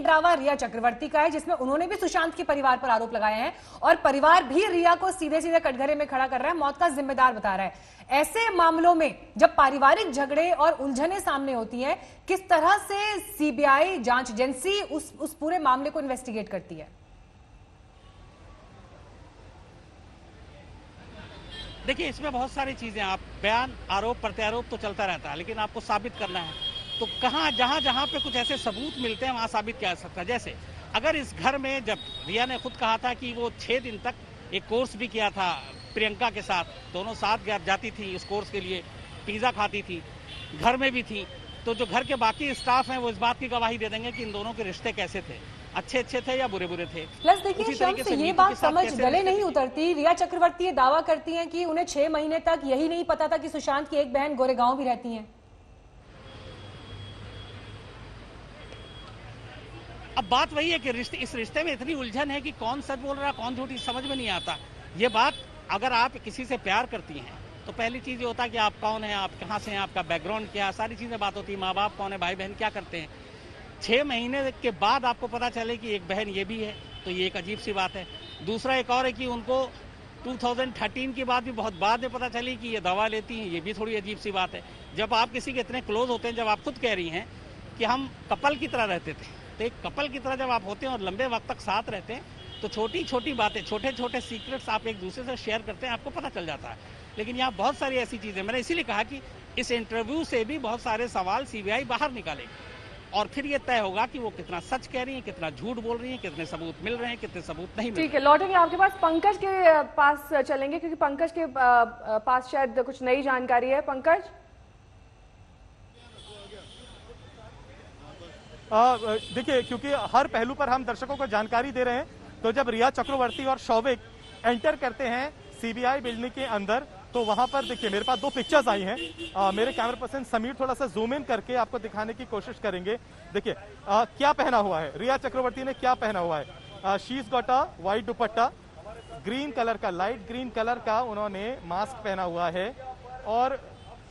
Drama रिया चक्रवर्ती का है, जिसमें उन्होंने भी सुशांत के परिवार पर आरोप लगाए हैं और परिवार भी रिया को सीधे सीधे कटघरे में खड़ा कर रहा है, मौत का जिम्मेदार बता रहा है। ऐसे मामलों में जब पारिवारिक झगड़े और उलझनें सामने होती हैं, किस तरह से सीबीआई जांच एजेंसी उस पूरे मामले को इन्वेस्टिगेट करती है? देखिए, इसमें बहुत सारी चीजें, आप बयान, आरोप प्रत्यारोप तो चलता रहता है, लेकिन आपको साबित करना है तो कहाँ, जहां पे कुछ ऐसे सबूत मिलते हैं वहां साबित किया जा सकता है। जैसे अगर इस घर में, जब रिया ने खुद कहा था कि वो 6 दिन तक एक कोर्स भी किया था प्रियंका के साथ, दोनों साथ जाती थी इस कोर्स के लिए, पिज्जा खाती थी, घर में भी थी, तो जो घर के बाकी स्टाफ हैं वो इस बात की गवाही दे देंगे कि इन दोनों के रिश्ते कैसे थे, अच्छे थे या बुरे थे। प्लस देखिए शम्स, ये बात समझ गले नहीं उतरती। रिया चक्रवर्ती ये दावा करती हैं कि उन्हें 6 महीने तक यही नहीं पता था कि सुशांत की एक बहन गोरेगांव भी रहती हैं। अब बात वही है कि इस रिश्ते में इतनी उलझन है कि कौन सच बोल रहा है कौन झूठी समझ में नहीं आता। ये बात, अगर आप किसी से प्यार करती हैं तो पहली चीज ये होता है कि आप कौन हैं, आप कहाँ से हैं, आपका बैकग्राउंड क्या है, सारी चीजें बात होती है, माँ बाप कौन है, भाई बहन क्या करते हैं। 6 महीने के बाद आपको पता चले कि एक बहन ये भी है, तो ये एक अजीब सी बात है। दूसरा एक और है कि उनको 2013 के बाद भी बहुत बाद में पता चली कि ये दवा लेती हैं, ये भी थोड़ी अजीब सी बात है। जब आप किसी के इतने क्लोज होते हैं, जब आप खुद कह रही हैं कि हम कपल की तरह रहते थे, तो एक कपल की तरह जब आप होते हैं और लंबे वक्त तक साथ रहते हैं, तो छोटी छोटी बातें, छोटे छोटे सीक्रेट्स आप एक दूसरे से शेयर करते हैं, आपको पता चल जाता है। लेकिन यहाँ बहुत सारी ऐसी चीजें, मैंने इसीलिए कहा कि इस इंटरव्यू से भी बहुत सारे सवाल सीबीआई बाहर निकालेगी और फिर ये तय होगा कि वो कितना सच कह रही हैं, कितना झूठ बोल रही हैं, कितने सबूत मिल रहे हैं, कितने सबूत नहीं मिल रहे हैं। ठीक है, लौटेंगे आपके पास, पंकज के पास चलेंगे क्योंकि पंकज के पास शायद कुछ नई जानकारी है। पंकज, देखिए, क्योंकि हर पहलू पर हम दर्शकों को जानकारी दे रहे हैं, तो जब रिया चक्रवर्ती और शौविक एंटर करते हैं सीबीआई बिल्डिंग के अंदर, तो वहां पर देखिए मेरे पास 2 पिक्चर्स आई हैं। मेरे कैमरा पर्सन समीर थोड़ा सा जूम इन करके आपको दिखाने की कोशिश करेंगे। देखिए क्या पहना हुआ है रिया चक्रवर्ती ने, क्या पहना हुआ है। She is got a white dupatta, green colour का, लाइट ग्रीन कलर का उन्होंने मास्क पहना हुआ है और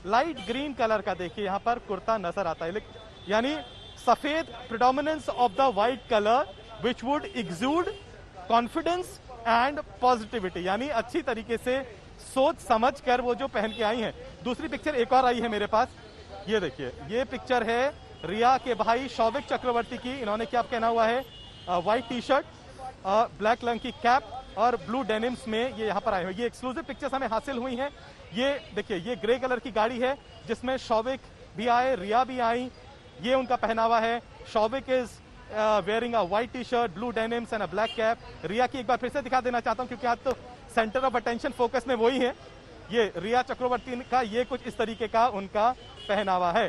लाइट ग्रीन कलर का देखिए यहाँ पर कुर्ता नजर आता है, यानी सफेद, predominance of the white colour which would exude confidence and positivity, यानी अच्छी तरीके से सोच समझ कर वो जो पहन के आई हैं। दूसरी पिक्चर एक और आई है मेरे पास, ये देखिए, ये पिक्चर है रिया के भाई शौविक चक्रवर्ती की। इन्होंने क्या पहना हुआ है, व्हाइट टी शर्ट, ब्लैक रंग की कैप और ब्लू डेनिम्स में ये यहाँ पर आए हुए। ये एक्सक्लूसिव पिक्चर्स हमें हासिल हुई हैं। ये देखिए, ये ग्रे कलर की गाड़ी है जिसमें शौविक भी आए, रिया भी आई, ये उनका पहनावा है। Shouvik is wearing a white T shirt, blue denims and a black cap. Rhea की एक बार फिर से दिखा देना चाहता हूं क्योंकि आज तो सेंटर ऑफ अटेंशन फोकस में वही है। ये रिया चक्रवर्ती का ये कुछ इस तरीके का उनका पहनावा है।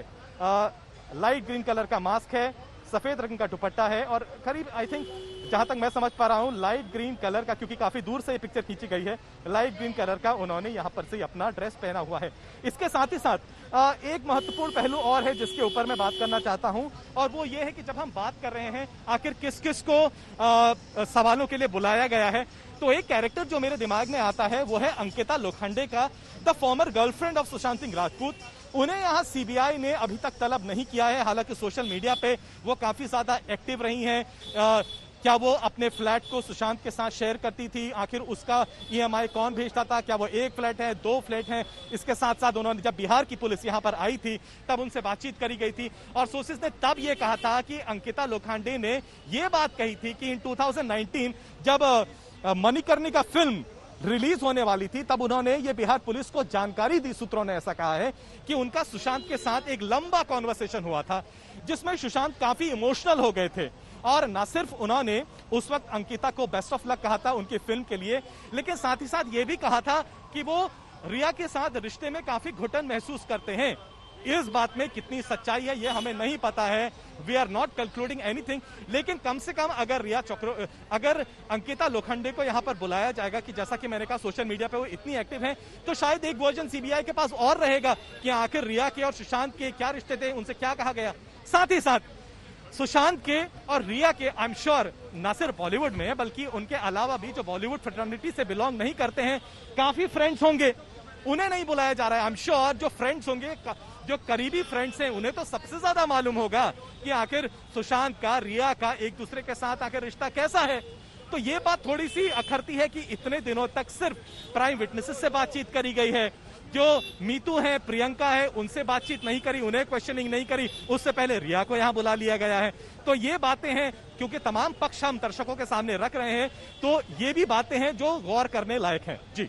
लाइट ग्रीन कलर का मास्क है, सफेद रंग का दुपट्टा है और करीब आई थिंक जहां तक मैं समझ पा रहा हूं लाइट ग्रीन कलर का, क्योंकि काफी दूर से ये पिक्चर खींची गई है, लाइट ग्रीन कलर का उन्होंने यहां पर से अपना ड्रेस पहना हुआ है। इसके साथ ही साथ एक महत्वपूर्ण पहलू और है जिसके ऊपर मैं बात करना चाहता हूं और वो ये है कि जब हम बात कर रहे हैं आखिर किस किस को सवालों के लिए बुलाया गया है, तो एक कैरेक्टर जो मेरे दिमाग में आता है वो है अंकिता लोखंडे का, the former girlfriend of Sushant Singh Rajput. उन्हें यहाँ सीबीआई ने अभी तक तलब नहीं किया है, हालांकि सोशल मीडिया पे वो काफी ज्यादा एक्टिव रही हैं। क्या वो अपने फ्लैट को सुशांत के साथ शेयर करती थी, आखिर उसका ईएमआई कौन भेजता था, क्या वो 1 फ्लैट है, 2 फ्लैट हैं। इसके साथ साथ उन्होंने जब बिहार की पुलिस यहाँ पर आई थी तब उनसे बातचीत करी गई थी और सोर्सेज ने तब ये कहा था कि अंकिता लोखंडे ने ये बात कही थी कि इन 2019 जब मणिकर्णिका फिल्म रिलीज होने वाली थी तब उन्होंने ये बिहार पुलिस को जानकारी दी। सूत्रों ने ऐसा कहा है कि उनका सुशांत के साथ एक लंबा कॉन्वर्सेशन हुआ था जिसमें सुशांत काफी इमोशनल हो गए थे और न सिर्फ उन्होंने उस वक्त अंकिता को बेस्ट ऑफ लक कहा था उनकी फिल्म के लिए, लेकिन साथ ही साथ ये भी कहा था कि वो रिया के साथ रिश्ते में काफी घुटन महसूस करते हैं। इस बात में कितनी सच्चाई है ये हमें नहीं पता है, we are not concluding anything, लेकिन कम से कम अगर अंकिता लोखंडे को यहाँ पर बुलाया जाएगा कि जैसा कि मैंने कहा सोशल मीडिया पे वो इतनी एक्टिव हैं, तो शायद एक वर्जन सीबीआई के पास और रहेगा कि आखिर रिया के और सुशांत के क्या रिश्ते थे, उनसे क्या कहा गया। साथ ही साथ सुशांत के और रिया के आई एम श्योर न सिर्फ बॉलीवुड में बल्कि उनके अलावा भी जो बॉलीवुड फ्रेटर्निटी से बिलोंग नहीं करते हैं काफी फ्रेंड्स होंगे, उन्हें नहीं बुलाया जा रहा है। आई एम श्योर जो फ्रेंड्स होंगे जो करीबी फ्रेंड्स हैं उन्हें तो सबसे ज्यादा मालूम होगा कि आखिर सुशांत का, रिया का एक दूसरे के साथ आखिर रिश्ता कैसा है। तो ये बात थोड़ी सी अखरती है कि इतने दिनों तक सिर्फ प्राइम विटनेसेस से बातचीत करी गई है, जो मीतू है, प्रियंका है, उनसे बातचीत नहीं करी, उन्हें क्वेश्चनिंग नहीं करी, उससे पहले रिया को यहां बुला लिया गया है। तो ये बातें हैं, क्योंकि तमाम पक्ष हम दर्शकों के सामने रख रहे हैं, तो ये भी बातें हैं जो गौर करने लायक हैं। जी